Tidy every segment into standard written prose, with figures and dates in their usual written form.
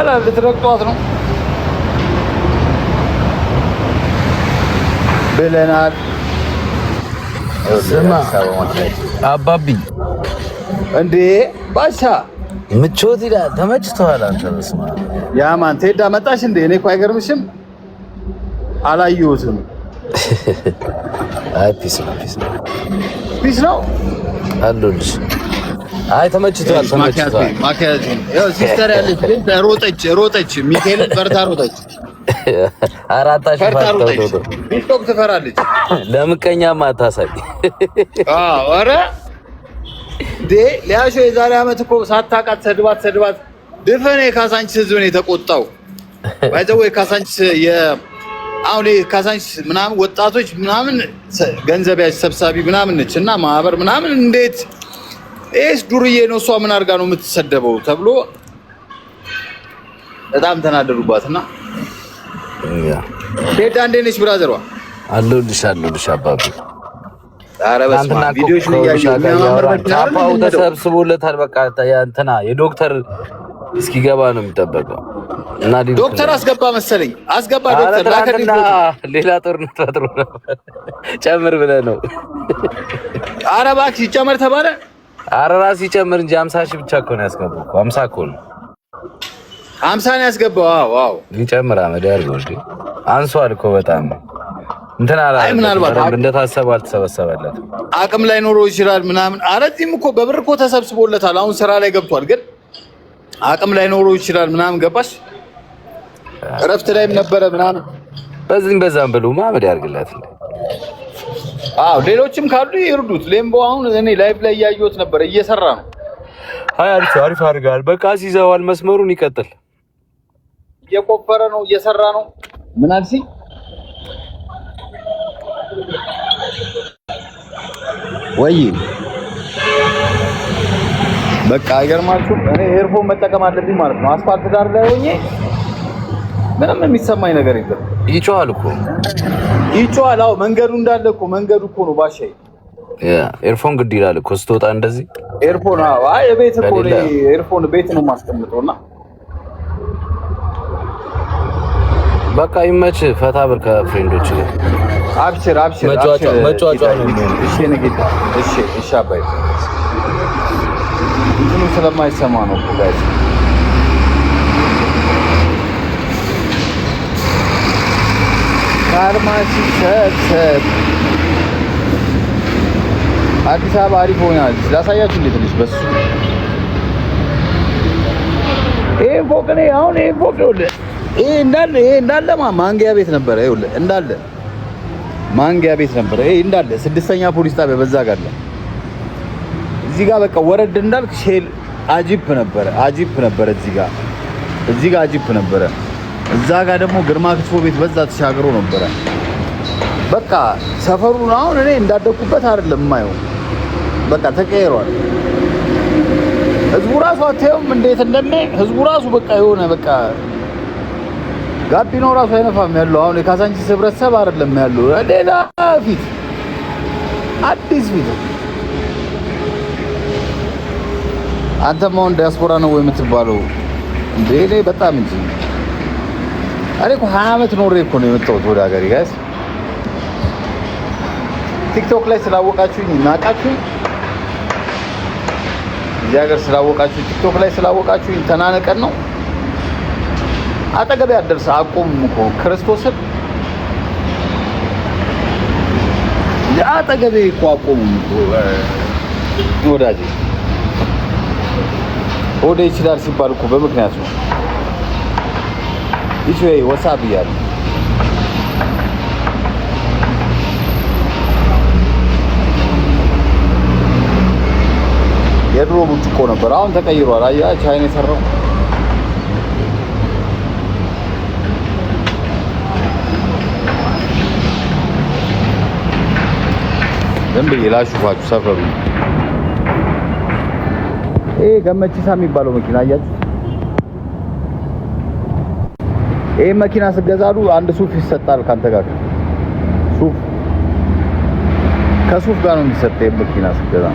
በኋላ ልትረግጧት ነው ብለናል። ስማ አባቢ እንዴ ባሻ ምቾት ይላል ተመችቶሃል አንተ? በስማ ያማን ቴዳ መጣሽ እንዴ? እኔ እኮ አይገርምሽም አላየሁትም። አይ ፒስ ነው አሉልሽ። አይ ተመችቶሃል። ማኪያቶ ያው ሲስተር ያለች ግን ሮጠች ሚካኤል በርታ ሮጠች። አራታሽ ፈርታለች። ቲክቶክ ትፈራለች። ለምቀኛማ አታሳይ። ኧረ ሊያሾ የዛሬ ዓመት እኮ ሳታውቃት ሰድባት ድፈኔ ካሳንቺስ ህዝብ ነው የተቆጣው። ባይዘው ካሳንቺስ አሁን ካሳንቺስ ምናምን ወጣቶች ምናምን ገንዘብ ያዥ ሰብሳቢ ምናምን ነች እና ማህበር ምናምን እንዴት ኤስ ዱርዬ ነው እሷ ምን አድርጋ ነው የምትሰደበው ተብሎ በጣም ተናደዱባትና ቴዳ እንዴት ነሽ ብራዘሯ? አለሁልሽ አባቢ። ኧረ በስመ አብ ቪዲዮሽ ነው ቻፓው ተሰብስቦለታል። በቃ እንትና የዶክተር እስኪገባ ነው የሚጠበቀው እና ዶክተር አስገባ መሰለኝ ዶክተር ላከና ሌላ ጦርነት ፈጥሮ ነበር ጨምር ብለህ ነው። ኧረ እባክሽ ይጨመር ተባለ። ኧረ እራስህ ይጨምር እንጂ 50 ሺህ ብቻ እኮ ነው ያስገባው። 50 እኮ ነው 50 ነው ያስገባው። ዋው ይጨምር አመድ ያርገው እንዴ አንሷል እኮ በጣም እንትና አይ ምናልባት እንደታሰበው አልተሰበሰበለት አቅም ላይ ኖሮ ይችላል ምናምን። ኧረ እዚህም እኮ በብር እኮ ተሰብስቦለታል። አሁን ስራ ላይ ገብቷል ግን አቅም ላይ ኖሮ ይችላል ምናምን ገባሽ። እረፍት ላይም ነበረ ምናምን በዛም ብሎ ማመድ ያርግላት እንዴ። ሌሎችም ካሉ ይርዱት። ሌምቦ አሁን እኔ ላይቭ ላይ እያየሁት ነበር እየሰራ ነው። አይ አሪፍ አድርጋል። በቃ ሲዘዋል መስመሩን ይቀጥል። እየቆፈረ ነው እየሰራ ነው። ምን አልሲ ወይ በቃ አይገርማችሁ። እኔ ኤርፎን መጠቀም አለብኝ ማለት ነው። አስፋልት ዳር ላይ ሆኜ ምንም የሚሰማኝ ነገር የለም። ይጮሃል እኮ ይጮሃል። መንገዱ እንዳለ እኮ መንገዱ እኮ ነው ባሻይ። ኤርፎን ግድ ይላል እኮ ስትወጣ እንደዚህ ኤርፎን ቤት እኮ ኤርፎን ቤት ነው የማስቀምጠውና በቃ ይመች ፈታ ብር ከፍሬንዶች ጋር አብሽር መጫወቻ ነው። እሺ ንግዳ እሺ አባይ እንትኑ ስለማይሰማ ነው እኮ ጋይስ። ካርማሲ ሰተት አዲስ አበባ አሪፍ ሆናለች። ላሳያችሁ እንዴት ነሽ በሱ ይሄ ፎቅ ነው አሁን ይሄ ፎቅ ነው። ይሄ እንዳለ ማንጊያ ቤት ነበረ። ይኸውልህ እንዳለ ማንጊያ ቤት ነበረ። ይሄ እንዳለ 6ኛ ፖሊስ ጣቢያ በዛ ጋር አለ። እዚህ ጋር በቃ ወረድ እንዳልክ ሼል አጂፕ ነበረ እዚህ ጋር አጂፕ ነበረ። እዛ ጋር ደግሞ ግርማ ክትፎ ቤት በዛ ተሻግሮ ነበረ። በቃ ሰፈሩን አሁን እኔ እንዳደኩበት አይደለም የማየው። በቃ ተቀይሯል። ህዝቡ ራሱ አታየውም እንዴት ህዝቡ ራሱ በቃ የሆነ በቃ ጋቢናው ራሱ አይነፋም ያለው። አሁን የካሳንቺስ ህብረተሰብ አይደለም ያለው ሌላ ፊት አዲስ ፊት። አንተም አሁን ዲያስፖራ ነው ወይ የምትባለው እንዴ? እኔ በጣም እንጂ እኔ እኮ 20 ዓመት ኖሬ እኮ ነው የመጣሁት ወደ ሀገሬ ጋይስ። ቲክቶክ ላይ ስላወቃችሁኝ እናቃችሁኝ፣ እዚህ ሀገር ስላወቃችሁኝ፣ ቲክቶክ ላይ ስላወቃችሁኝ ተናነቀን ነው። አጠገቤ አደርሰ አቆም እኮ ክርስቶስን አጠገቤ እኮ አቆም እኮ ወዳጄ። ወደ ይችላል ሲባል እኮ በምክንያት ነው። ይሄ ወሳብ ይያል የድሮ ብርጭቆ ነበር፣ አሁን ተቀይሯል። አያ ቻይና የሰራው ደንብ ይላሹፋችሁ ሰፈሩ። ይሄ ገመቺሳ የሚባለው መኪና አያችሁ? ይሄ መኪና ስትገዛሉ አንድ ሱፍ ይሰጣል ካንተ ጋር። ሱፍ ከሱፍ ጋር ነው የሚሰጠው። ይሄ መኪና ስትገዛ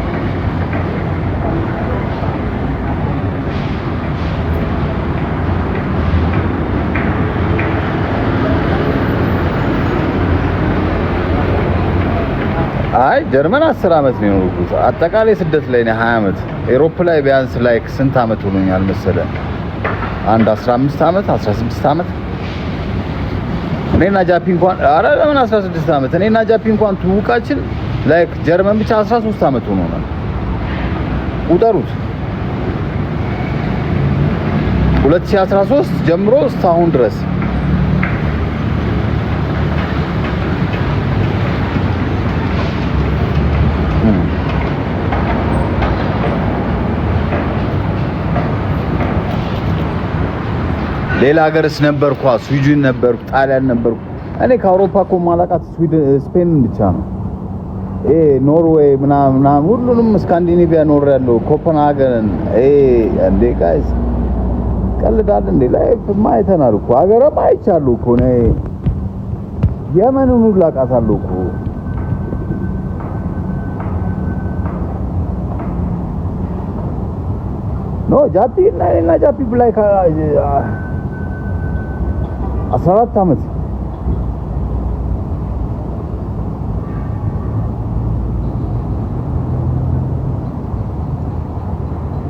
አይ ጀርመን 10 አመት ነው የኖርኩት። አጠቃላይ ስደት ላይ ነው 20 አመት። ኤሮፕ ላይ ቢያንስ ላይክ ስንት አመት ሆኖኛል መሰለህ? አንድ 15 አመት 16 አመት። እኔና ጃፒ እንኳን አረ ለምን 16 አመት? እኔና ጃፒ እንኳን ትውቃችን ላይክ ጀርመን ብቻ 13 አመት ሆኖናል። ቁጠሩት። 2013 ጀምሮ እስካሁን ድረስ ሌላ ሀገርስ ነበርኩ፣ ስዊድን ነበርኩ፣ ጣሊያን ነበርኩ። እኔ ከአውሮፓ እኮ ማላውቃት ስፔን ብቻ ነው። ኖርዌይ ምናምን ሁሉንም ስካንዲኔቪያ ኖሬያለሁ። ኮፐንሃገን እንዴ ጋይስ ቀልዳል እንዴ? ላይፍ ማይተናል እኮ ሀገርም አይቻለሁ እኮ እኔ የመንን ሁሉ አውቃታለሁ እኮ። ኖ ጃፒ እና ጃፒ ብላይ 14 አመት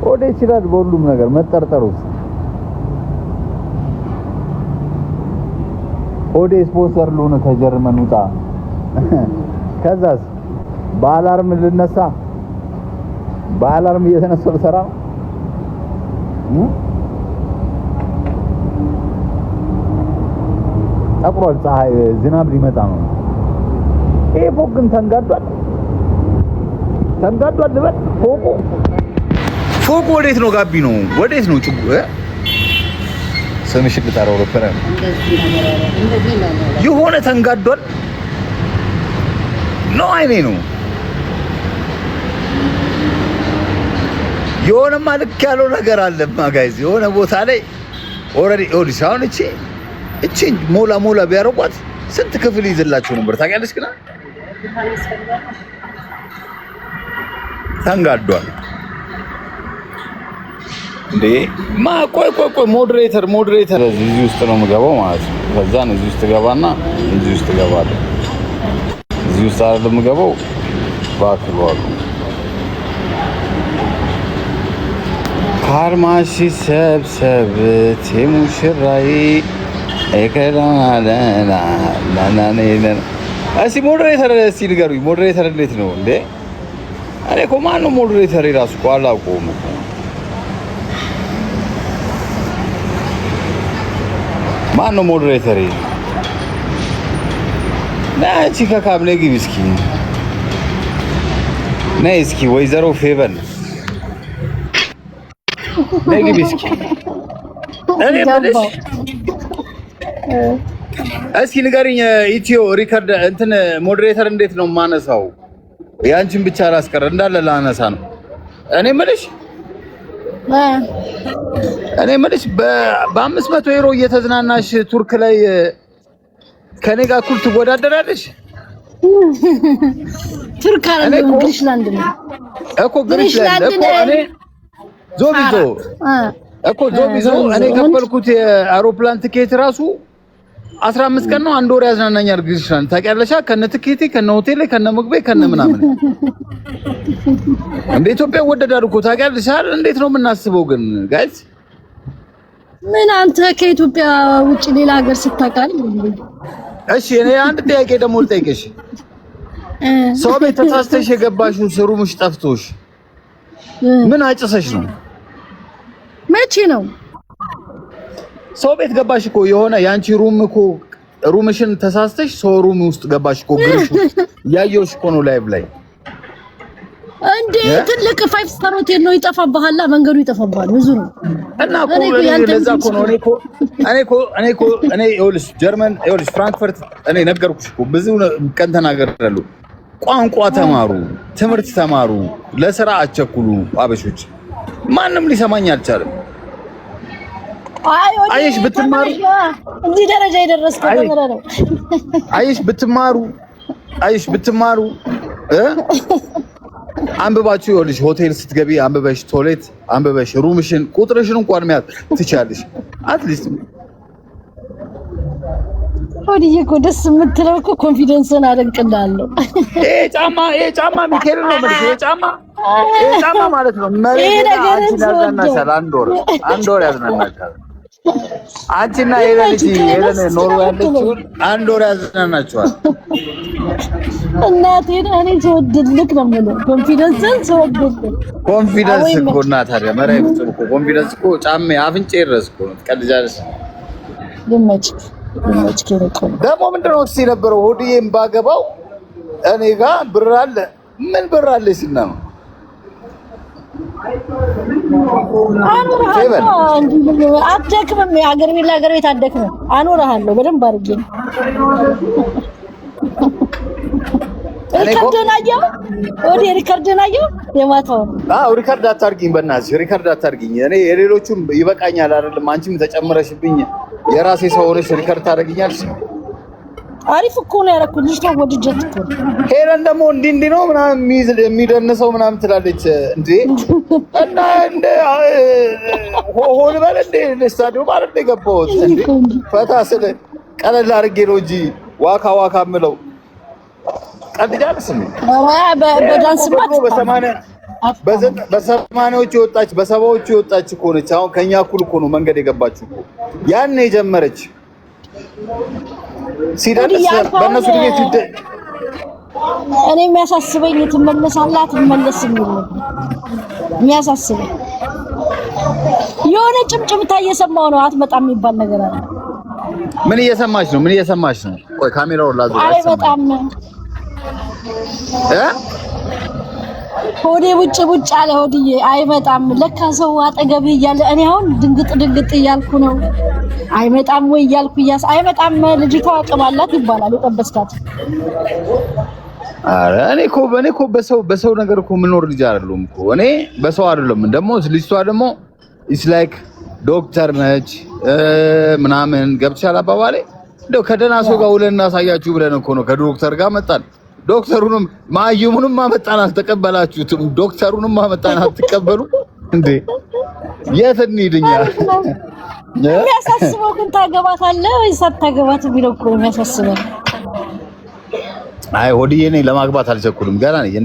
ወደ ይችላል በሁሉም ነገር መጠርጠሩት። ወደ ስፖንሰር ለሆነ ከጀርመን ውጣ። ከዛስ በአላርም ልነሳ፣ በአላርም እየተነሳሁ ልሰራ ጠቁሯል። ፀሐይ ዝናብ ሊመጣ ነው። ይሄ ፎቅ ግን ተንጋዷል ልበል። ፎቁ ወዴት ነው? ጋቢ ነው ወዴት ነው? ጭጉ ስምሽ ልጠራው ነበር። የሆነ ተንጋዷል ነው አይኔ ነው የሆነ ማልክ ያለው ነገር አለማ ጋይዝ። የሆነ ቦታ ላይ ኦሬዲ ኦዲሳውን እቺ ሞላ ቢያረቋት ስንት ክፍል ይዝላችሁ ነበር ታውቂያለሽ? ግን ተንጋዷል እንዴ ቆይ ሞዴሬተር እዚህ ውስጥ ነው የምገባው ማለት ነው። ከዛን እዚህ ውስጥ ገባና እዚህ ውስጥ ገባለሁ። እዚህ ውስጥ አይደለም የምገባው ባክሏል። ካርማሺ ሰብሰብ ሙሽራይ እከላላላ ናናኔና እሺ ሞዴሬተር እስቲ ንገሩኝ። ሞዴሬተር እንዴት ነው እንዴ? እኔ እኮ ማን ነው ሞዴሬተር? እራሱ እኮ አላውቀውም እኮ ማን ነው ሞዴሬተር? ናቺ ከካብለ ግቢ እስኪ ነይ እስኪ ወይዘሮ ፌቨን ነይ ግቢ እስኪ። እኔ ማለት እስኪ ንገሪኝ ኢትዮ ሪከርድ እንትን ሞዴሬተር እንዴት ነው የማነሳው? ያንቺን ብቻ አላስቀር እንዳለ ላነሳ ነው። እኔ የምልሽ በ500 ዩሮ እየተዝናናሽ ቱርክ ላይ ከኔ ጋር እኩል ትወዳደራለሽ? ቱርክ አይደለም ግሪሽላንድ ነው እኮ ግሪሽላንድ እኮ እኔ ዞቢዞ እኔ ከፈልኩት የአውሮፕላን ትኬት ራሱ 15 ቀን ነው 1 ወር ያዝናናኛል ግሪሽላንድ። ታውቂያለሽ? ከነ ትኬቴ ከነ ሆቴሌ ከነ ምግቤ ከነ ምናምን እንደ ኢትዮጵያ ወደዳል እኮ ታውቂያለሽ አይደል? እንዴት ነው የምናስበው ግን ጋይስ? ምን አንተ ከኢትዮጵያ ውጪ ሌላ ሀገር ስታውቃል? እሺ እኔ አንድ ጥያቄ ደግሞ ልጠይቅሽ። ሰው ቤት ተሳስተሽ የገባሽው ሩምሽ ጠፍቶሽ ምን አጭሰሽ ነው? መቼ ነው ሰው ቤት ገባሽ እኮ የሆነ ያንቺ ሩም እኮ ሩምሽን ተሳስተሽ ሰው ሩም ውስጥ ገባሽ እኮ ግርሽ ያየውሽ እኮ ነው ላይቭ ላይ እንዴ። ትልቅ 5 ስታር ሆቴል ነው ይጠፋብሃል፣ መንገዱ ይጠፋብሃል ብዙ ነው። እና እኮ ለዛ እኮ ነው እኔ ይኸውልሽ ጀርመን ይኸውልሽ ፍራንክፈርት እኔ ነገርኩሽ እኮ ብዙ ቀን ተናገራለሁ። ቋንቋ ተማሩ፣ ትምህርት ተማሩ፣ ለስራ አቸኩሉ። አበሾች ማንም ሊሰማኝ አልቻለም። አይሽ ብትማሩ እንዲህ ደረጃ የደረስከው ተመረ ነው። አይሽ ብትማሩ አንብባችሁ ይኸውልሽ ሆቴል ስትገቢ አንብበሽ ቶይሌት አንብበሽ ሩምሽን ቁጥርሽን እንኳን መያዝ ትችያለሽ። አትሊስት ወዲህ እኮ ደስ የምትለው እኮ ኮንፊደንስን አደንቅልሃለሁ። ይሄ ጫማ ሚካኤል ነው ማለት ይሄ ጫማ ማለት ነው። መሬት ያዝናናሻል። አንድ ወር ያዝናናሻል። አንቺና ሄለን ኖርዌይ ያለችውን አንድ ወር ያዝናናችኋል። እናቴን እኔ ስወድልክ ነው የምልህ። ኮንፊደንስ እኮ እና ታዲያ መራይ እኮ ኮንፊደንስ እኮ ጫሜ አፍንጬ ድረስ እኮ ነው። ትቀልጃለሽ። ደግሞ ምንድነው እሱ የነበረው ሆድዬም ባገባው እኔ ጋር ብር አለ። ምን ብር አለ ሲና ነው አትደክምም። የሀገር ቤት ለሀገር ቤት አትደክምም። አኖርሃለሁ በደንብ አድርጌ ሪከርድን አየሁ የማታውን። ሪከርድ አታርጊኝ፣ በእናትሽ ሪከርድ አታርጊኝ። እኔ የሌሎቹም ይበቃኛል አይደለም? አንቺም ተጨምረሽብኝ የራሴ ሰው ሆነሽ ሪከርድ ታደርጊኛለሽ። አሪፍ እኮ ነው ያደረኩት። ልጅ ነው ወድጀት እኮ ሄለን ደግሞ እንዲህ ነው ምናምን የሚደንሰው ምናምን ትላለች እንዴ። እና እንደ ሆል በል እንደ ስታዲየም ማለት ነው የገባሁት እንዴ። ፈታ ስለ ቀለል አድርጌ ነው እንጂ ዋካ የምለው ቀድጃለሽ እንዴ። በዳንስ ማለት በሰማንያዎቹ የወጣች በሰባዎቹ የወጣች እኮ ነች። አሁን ከኛ እኩል እኮ ነው መንገድ የገባችው እኮ ያን የጀመረች ሲደርስ በእነሱ ቤት እኔ የሚያሳስበኝ ትመለሳላት ትመለስ የሚል ነው የሚያሳስበኝ። የሆነ ጭምጭምታ እየሰማሁ ነው። አትመጣም የሚባል ነገር አለ። ምን እየሰማች ነው? ቆይ ካሜራውን ላዙር። አይመጣም ሆዴ ቡጭ አለ። ሆድዬ አይመጣም። ለካ ሰው አጠገብ እያለ እኔ አሁን ድንግጥ እያልኩ ነው። አይመጣም ወይ እያልኩ አይመጣም። ልጅቷ አቅም አላት ይባላል የጠበስካት። ኧረ እኔ እኮ በሰው ነገር እኮ የምኖር ልጅ አይደለሁም እኮ እኔ በሰው አይደለም። ደግሞ ልጅቷ ደግሞ ኢስ ላይክ ዶክተር ነች ምናምን ገብቻል አባባሌ። እንደው ከደህና ሰው ጋር ውለን እናሳያችሁ ብለን እኮ ነው ከዶክተር ጋር መጣን። ዶክተሩንም ማዩሙንም አመጣን አልተቀበላችሁትም። ዶክተሩንም አመጣን አትቀበሉ እንዴ? የት እንሂድኛ? የሚያሳስበው ግን ታገባታለህ ወይስ አታገባት የሚለው እኮ የሚያሳስበው። አይ ሆድዬ እኔ ለማግባት አልቸኩልም ገና ነኝ።